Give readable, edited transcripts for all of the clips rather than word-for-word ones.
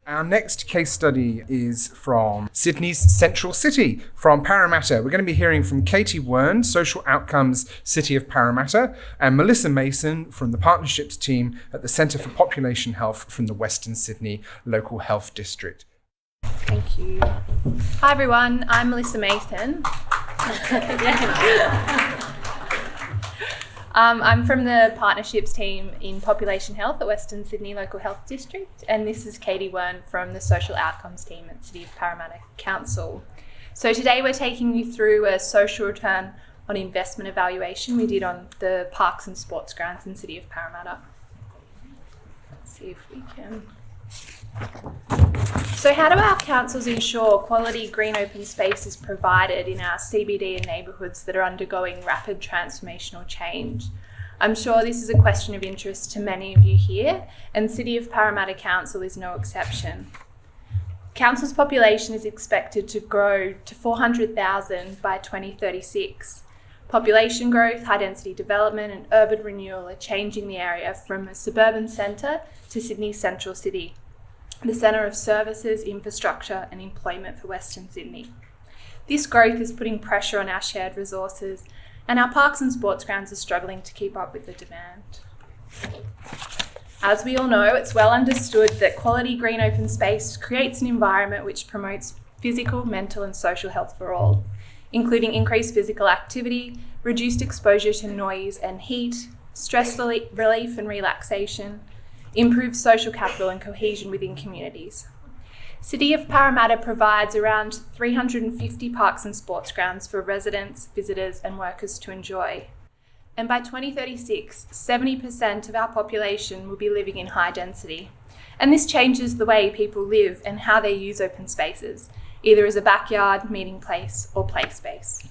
Our next case study is from Sydney's Central City, from Parramatta. We're going to be hearing from Katie Wearne, Social Outcomes City of Parramatta, and Melissa Mason from the Partnerships team at the Centre for Population Health from the Western Sydney Local Health District. Thank you. Hi everyone, I'm Melissa Mason. I'm from the Partnerships team in Population Health at Western Sydney Local Health District, and this is Katie Wearne from the Social Outcomes team at City of Parramatta Council. So today we're taking you through a social return on investment evaluation we did on the parks and sports grounds in City of Parramatta. Let's see if we can. So how do our councils ensure quality green open space is provided in our CBD and neighbourhoods that are undergoing rapid transformational change? I'm sure this is a question of interest to many of you here, and City of Parramatta Council is no exception. Council's population is expected to grow to 400,000 by 2036. Population growth, high density development and urban renewal are changing the area from a suburban centre to Sydney's Central City, the centre of services, infrastructure and employment for Western Sydney. This growth is putting pressure on our shared resources, and our parks and sports grounds are struggling to keep up with the demand. As we all know, it's well understood that quality green open space creates an environment which promotes physical, mental and social health for all, including increased physical activity, reduced exposure to noise and heat, stress relief and relaxation, improve social capital and cohesion within communities. City of Parramatta provides around 350 parks and sports grounds for residents, visitors and workers to enjoy. And by 2036, 70% of our population will be living in high density. And this changes the way people live and how they use open spaces, either as a backyard, meeting place or play space.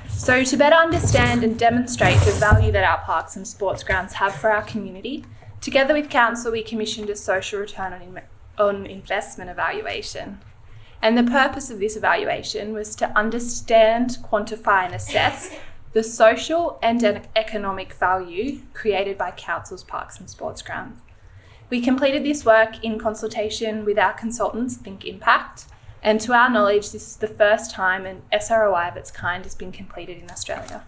So to better understand and demonstrate the value that our parks and sports grounds have for our community, together with Council we commissioned a social return on investment evaluation. And the purpose of this evaluation was to understand, quantify and assess the social and economic value created by Council's parks and sports grounds. We completed this work in consultation with our consultants, Think Impact, and to our knowledge, this is the first time an SROI of its kind has been completed in Australia.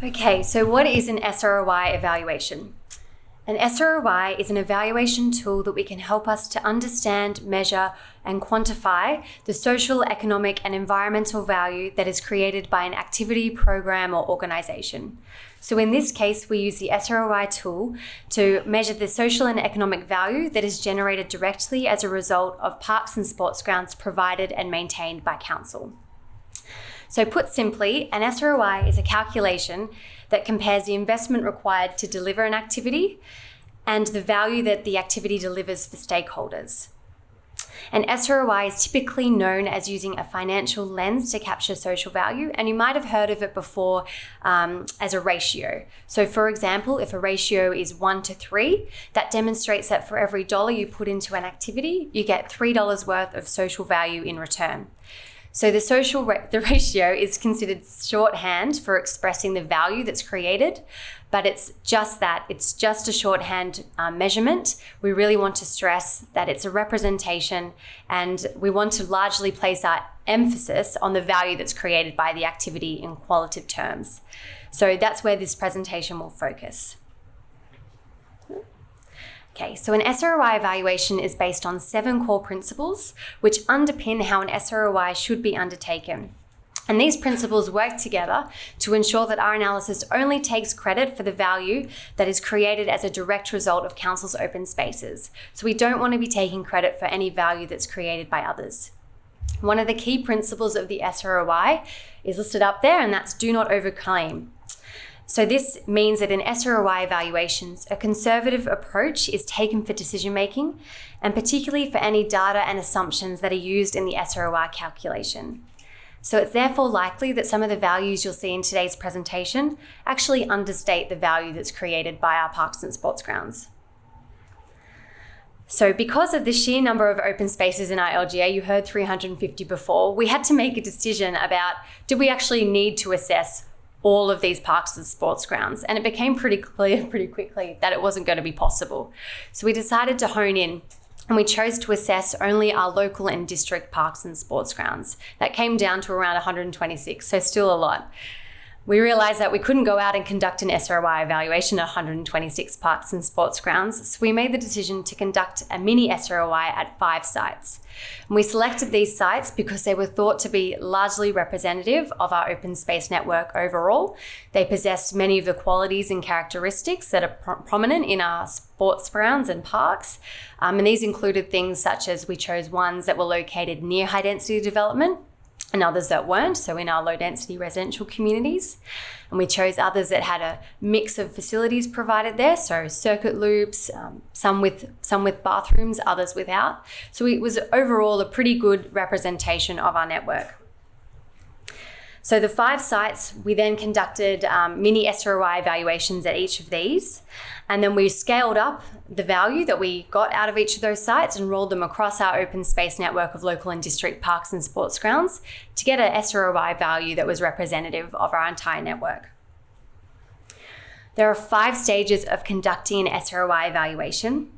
Okay, so what is an SROI evaluation? An SROI is an evaluation tool that we can help us to understand, measure, and quantify the social, economic, and environmental value that is created by an activity, program, or organisation. So in this case, we use the SROI tool to measure the social and economic value that is generated directly as a result of parks and sports grounds provided and maintained by Council. So put simply, an SROI is a calculation that compares the investment required to deliver an activity and the value that the activity delivers for stakeholders. An SROI is typically known as using a financial lens to capture social value, and you might have heard of it before as a ratio. So for example, if a ratio is 1:3, that demonstrates that for every dollar you put into an activity, you get $3 worth of social value in return. So the ratio is considered shorthand for expressing the value that's created, but it's just that. It's just a shorthand measurement. We really want to stress that it's a representation, and we want to largely place our emphasis on the value that's created by the activity in qualitative terms. So that's where this presentation will focus. Okay, so an SROI evaluation is based on 7 core principles which underpin how an SROI should be undertaken. And these principles work together to ensure that our analysis only takes credit for the value that is created as a direct result of Council's open spaces. So we don't want to be taking credit for any value that's created by others. One of the key principles of the SROI is listed up there, and that's do not overclaim. So this means that in SROI evaluations, a conservative approach is taken for decision making, and particularly for any data and assumptions that are used in the SROI calculation. So it's therefore likely that some of the values you'll see in today's presentation actually understate the value that's created by our parks and sports grounds. So because of the sheer number of open spaces in our LGA, you heard 350 before, we had to make a decision about, do we actually need to assess all of these parks and sports grounds. And it became pretty clear pretty quickly that it wasn't going to be possible. So we decided to hone in, and we chose to assess only our local and district parks and sports grounds. That came down to around 126, so still a lot. We realised that we couldn't go out and conduct an SROI evaluation at 126 parks and sports grounds, so we made the decision to conduct a mini SROI at 5 sites. And we selected these sites because they were thought to be largely representative of our open space network overall. They possessed many of the qualities and characteristics that are prominent in our sports grounds and parks. And these included things such as we chose ones that were located near high density development, and others that weren't, so in our low density residential communities. And we chose others that had a mix of facilities provided there, so circuit loops, some with bathrooms, others without. So it was overall a pretty good representation of our network. So the 5 sites, we then conducted mini SROI evaluations at each of these. And then we scaled up the value that we got out of each of those sites and rolled them across our open space network of local and district parks and sports grounds to get an SROI value that was representative of our entire network. There are 5 stages of conducting an SROI evaluation.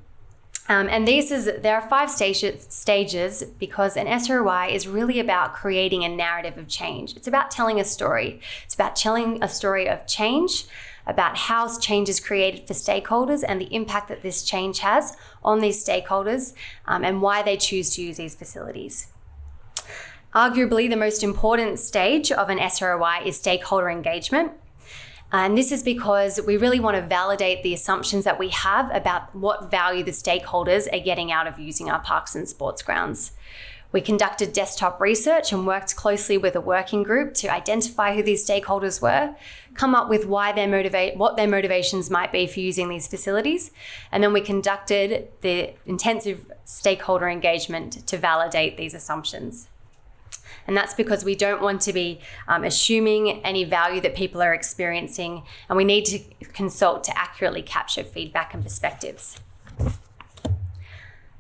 There are 5 stages because an SROI is really about creating a narrative of change. It's about telling a story. It's about telling a story of change, about how change is created for stakeholders and the impact that this change has on these stakeholders, and why they choose to use these facilities. Arguably, the most important stage of an SROI is stakeholder engagement. And this is because we really want to validate the assumptions that we have about what value the stakeholders are getting out of using our parks and sports grounds. We conducted desktop research and worked closely with a working group to identify who these stakeholders were, come up with what their motivations might be for using these facilities, and then we conducted the intensive stakeholder engagement to validate these assumptions. And that's because we don't want to be assuming any value that people are experiencing, and we need to consult to accurately capture feedback and perspectives.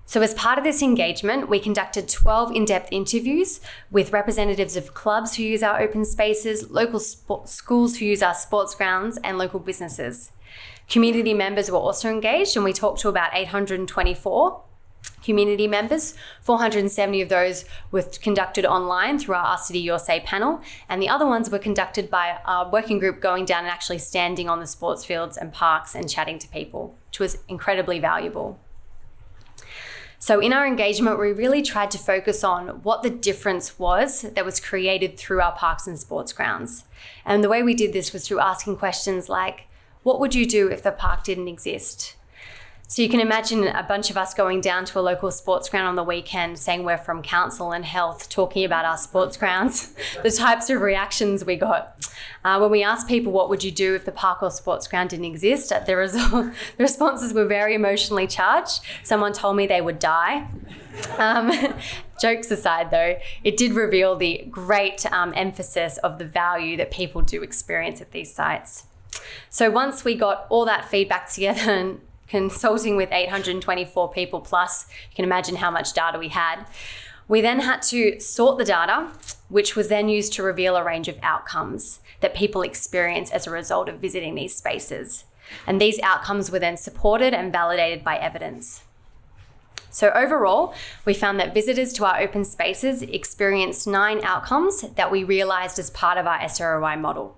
So as part of this engagement, we conducted 12 in-depth interviews with representatives of clubs who use our open spaces, local schools who use our sports grounds, and local businesses. Community members were also engaged, and we talked to about 824 community members. 470 of those were conducted online through our City Your Say panel, and the other ones were conducted by our working group going down and actually standing on the sports fields and parks and chatting to people, which was incredibly valuable. So in our engagement, we really tried to focus on what the difference was that was created through our parks and sports grounds. And the way we did this was through asking questions like, what would you do if the park didn't exist? So you can imagine a bunch of us going down to a local sports ground on the weekend saying we're from council and health, talking about our sports grounds, the types of reactions we got. When we asked people, what would you do if the park or sports ground didn't exist? The responses were very emotionally charged. Someone told me they would die. Jokes aside though, it did reveal the great emphasis of the value that people do experience at these sites. So once we got all that feedback together and consulting with 824 people plus, you can imagine how much data we had. We then had to sort the data, which was then used to reveal a range of outcomes that people experience as a result of visiting these spaces. And these outcomes were then supported and validated by evidence. So overall, we found that visitors to our open spaces experienced 9 outcomes that we realised as part of our SROI model.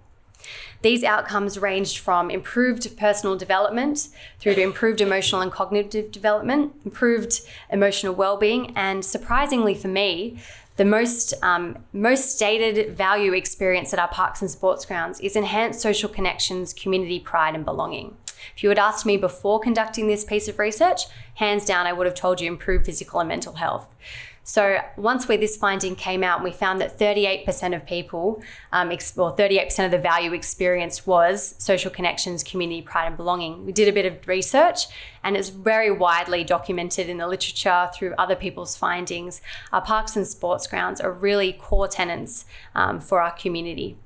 These outcomes ranged from improved personal development through to improved emotional and cognitive development, improved emotional well-being, and surprisingly for me, the most stated value experience at our parks and sports grounds is enhanced social connections, community pride, and belonging. If you had asked me before conducting this piece of research, hands down, I would have told you improved physical and mental health. So once this finding came out, we found that 38% of people, 38% of the value experienced was social connections, community pride, and belonging. We did a bit of research, and it's very widely documented in the literature through other people's findings. Our parks and sports grounds are really core tenants for our community.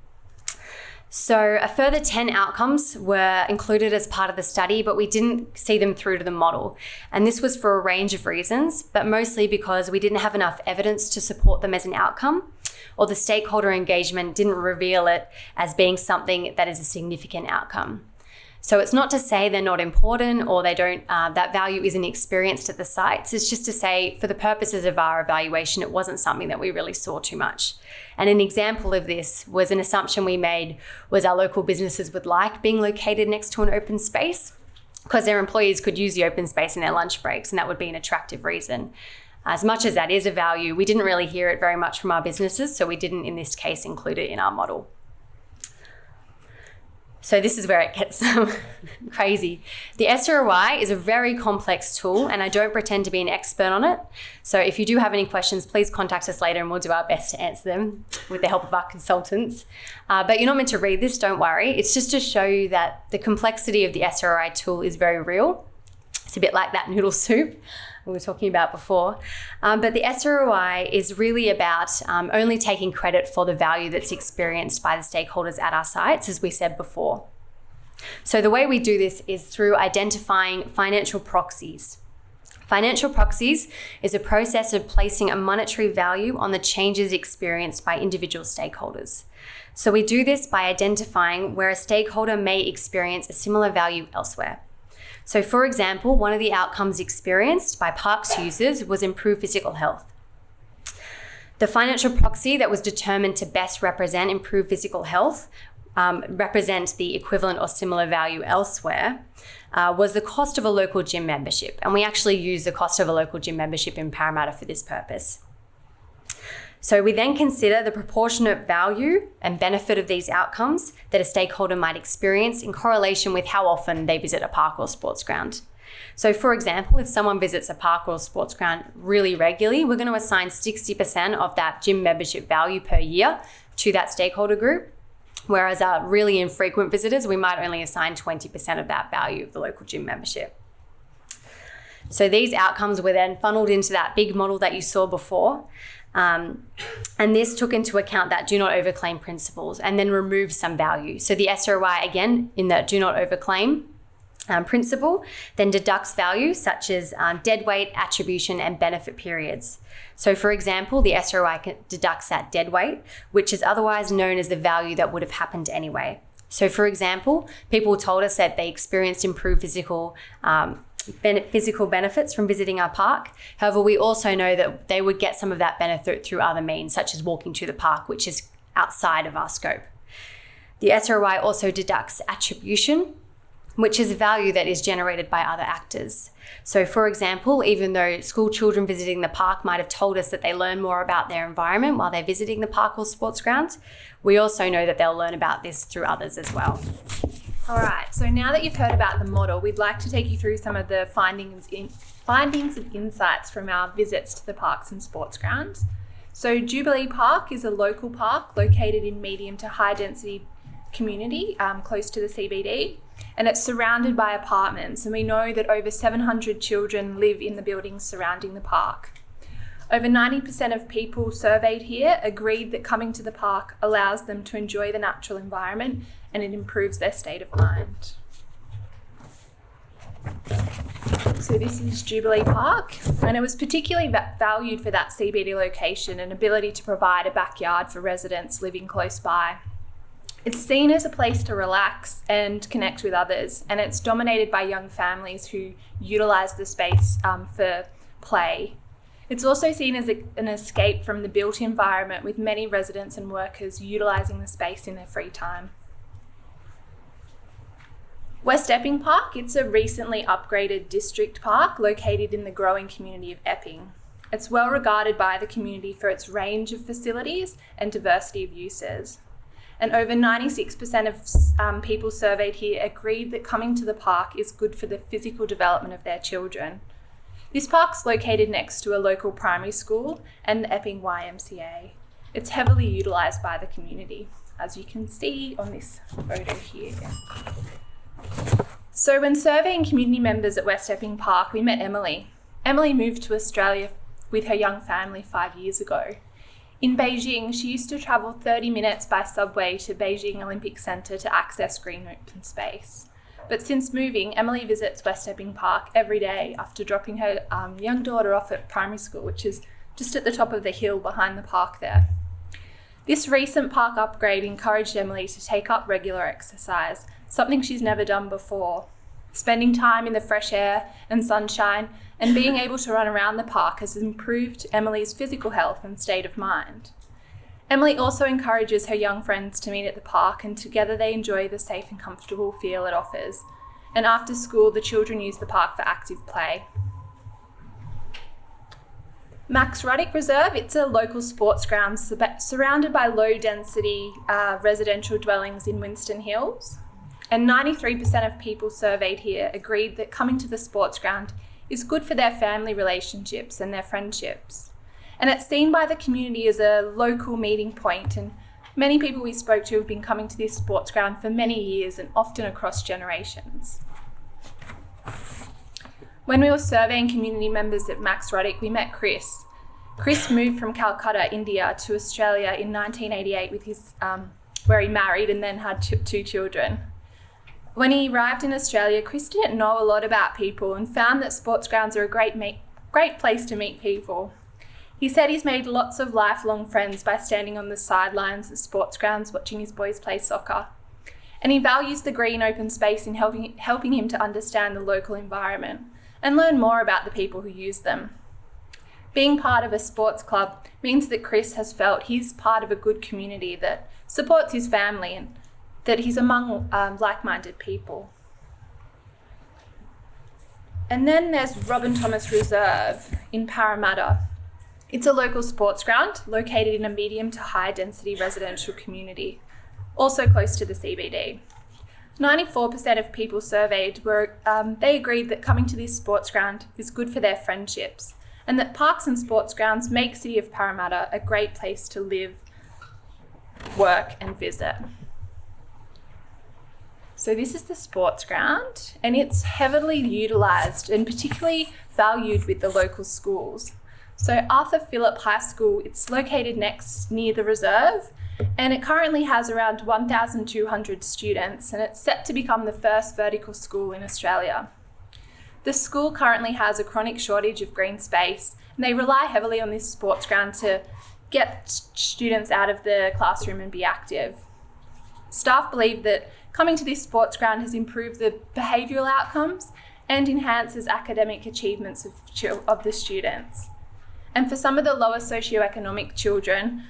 So a further 10 outcomes were included as part of the study, but we didn't see them through to the model. And this was for a range of reasons, but mostly because we didn't have enough evidence to support them as an outcome. or the stakeholder engagement didn't reveal it as being something that is a significant outcome. So it's not to say they're not important or they don't, that value isn't experienced at the sites. It's just to say for the purposes of our evaluation, it wasn't something that we really saw too much. And an example of this was an assumption we made was our local businesses would like being located next to an open space because their employees could use the open space in their lunch breaks, and that would be an attractive reason. As much as that is a value, we didn't really hear it very much from our businesses, so we didn't in this case include it in our model. So this is where it gets crazy. The SROI is a very complex tool, and I don't pretend to be an expert on it. So if you do have any questions, please contact us later and we'll do our best to answer them with the help of our consultants. But you're not meant to read this, don't worry. It's just to show you that the complexity of the SROI tool is very real. It's a bit like that noodle soup we were talking about before. But the SROI is really about only taking credit for the value that's experienced by the stakeholders at our sites, as we said before. So the way we do this is through identifying financial proxies. Financial proxies is a process of placing a monetary value on the changes experienced by individual stakeholders. So we do this by identifying where a stakeholder may experience a similar value elsewhere. So for example, one of the outcomes experienced by parks users was improved physical health. The financial proxy that was determined to best represent improved physical health, represent the equivalent or similar value elsewhere, was the cost of a local gym membership. And we actually use the cost of a local gym membership in Parramatta for this purpose. So we then consider the proportionate value and benefit of these outcomes that a stakeholder might experience in correlation with how often they visit a park or sports ground. So for example, if someone visits a park or sports ground really regularly, we're going to assign 60% of that gym membership value per year to that stakeholder group. Whereas our really infrequent visitors, we might only assign 20% of that value of the local gym membership. So these outcomes were then funneled into that big model that you saw before. And this took into account that do not overclaim principles and then removed some value. So the SROI, again, in the do not overclaim principle, then deducts values such as dead weight, attribution, and benefit periods. So for example, the SROI deducts that dead weight, which is otherwise known as the value that would have happened anyway. So for example, people told us that they experienced improved physical benefits from visiting our park. However, we also know that they would get some of that benefit through other means, such as walking to the park, which is outside of our scope. The SROI also deducts attribution, which is value that is generated by other actors. So for example, even though school children visiting the park might have told us that they learn more about their environment while they're visiting the park or sports ground, we also know that they'll learn about this through others as well. All right, so now that you've heard about the model, we'd like to take you through some of the findings and insights from our visits to the parks and sports grounds. So Jubilee Park is a local park located in medium to high density community close to the CBD, and it's surrounded by apartments, and we know that over 700 children live in the buildings surrounding the park. Over 90% of people surveyed here agreed that coming to the park allows them to enjoy the natural environment and it improves their state of mind. So this is Jubilee Park, and it was particularly valued for that CBD location and ability to provide a backyard for residents living close by. It's seen as a place to relax and connect with others, and it's dominated by young families who utilise the space for play. It's also seen as an escape from the built environment, with many residents and workers utilising the space in their free time. West Epping Park, it's a recently upgraded district park located in the growing community of Epping. It's well regarded by the community for its range of facilities and diversity of uses. And over 96% of people surveyed here agreed that coming to the park is good for the physical development of their children. This park's located next to a local primary school and the Epping YMCA. It's heavily utilised by the community, as you can see on this photo here. So when surveying community members at West Epping Park, we met Emily. Emily moved to Australia with her young family 5 years ago. In Beijing, she used to travel 30 minutes by subway to Beijing Olympic Centre to access green open space. But since moving, Emily visits West Epping Park every day after dropping her young daughter off at primary school, which is just at the top of the hill behind the park there. This recent park upgrade encouraged Emily to take up regular exercise, something she's never done before. Spending time in the fresh air and sunshine and being able to run around the park has improved Emily's physical health and state of mind. Emily also encourages her young friends to meet at the park, and together they enjoy the safe and comfortable feel it offers. And after school, the children use the park for active play. Max Ruddock Reserve, it's a local sports ground surrounded by low-density residential dwellings in Winston Hills. And 93% of people surveyed here agreed that coming to the sports ground is good for their family relationships and their friendships. And it's seen by the community as a local meeting point, and many people we spoke to have been coming to this sports ground for many years and often across generations. When we were surveying community members at Max Ruddock, we met Chris. Chris moved from Calcutta, India to Australia in 1988 with his, where he married and then had two children. When he arrived in Australia, Chris didn't know a lot about people and found that sports grounds are a great place to meet people. He said he's made lots of lifelong friends by standing on the sidelines at sports grounds watching his boys play soccer. And he values the green open space in helping him to understand the local environment and learn more about the people who use them. Being part of a sports club means that Chris has felt he's part of a good community that supports his family and that he's among like-minded people. And then there's Robin Thomas Reserve in Parramatta. It's a local sports ground located in a medium to high density residential community, also close to the CBD. 94% of people surveyed they agreed that coming to this sports ground is good for their friendships, and that parks and sports grounds make City of Parramatta a great place to live, work and visit. So this is the sports ground, and it's heavily utilised and particularly valued with the local schools. So Arthur Phillip High School, it's located near the reserve, and it currently has around 1,200 students, and it's set to become the first vertical school in Australia. The school currently has a chronic shortage of green space, and they rely heavily on this sports ground to get students out of the classroom and be active. Staff believe that coming to this sports ground has improved the behavioural outcomes and enhances academic achievements of the students. And for some of the lower socioeconomic children,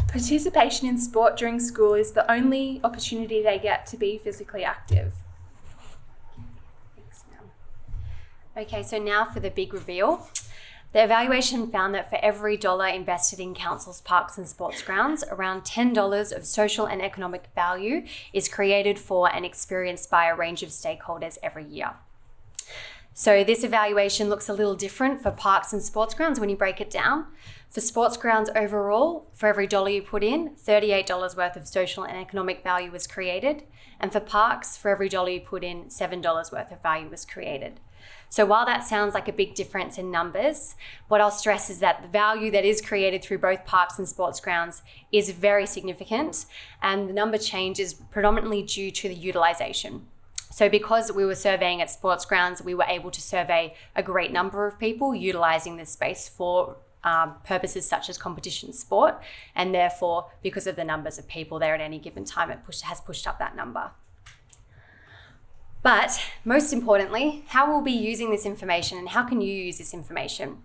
participation in sport during school is the only opportunity they get to be physically active. Thanks, Mel. Okay, so now for the big reveal. The evaluation found that for every dollar invested in council's parks and sports grounds, around $10 of social and economic value is created for and experienced by a range of stakeholders every year. So this evaluation looks a little different for parks and sports grounds when you break it down. For sports grounds overall, for every dollar you put in, $38 worth of social and economic value was created. And for parks, for every dollar you put in, $7 worth of value was created. So while that sounds like a big difference in numbers, what I'll stress is that the value that is created through both parks and sports grounds is very significant, and the number change is predominantly due to the utilisation. So because we were surveying at sports grounds, we were able to survey a great number of people utilising this space for purposes such as competition sport, and therefore, because of the numbers of people there at any given time, it has pushed up that number. But most importantly, how we'll be using this information and how can you use this information?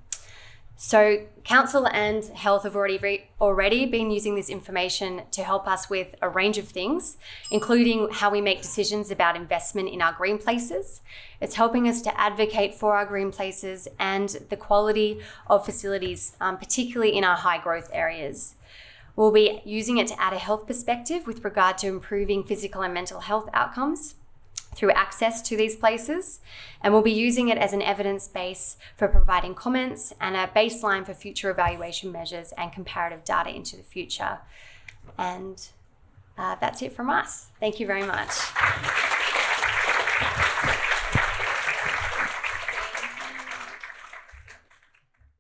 So Council and Health have already been using this information to help us with a range of things, including how we make decisions about investment in our green places. It's helping us to advocate for our green places and the quality of facilities, particularly in our high growth areas. We'll be using it to add a health perspective with regard to improving physical and mental health outcomes through access to these places, and we'll be using it as an evidence base for providing comments and a baseline for future evaluation measures and comparative data into the future. And that's it from us. Thank you very much.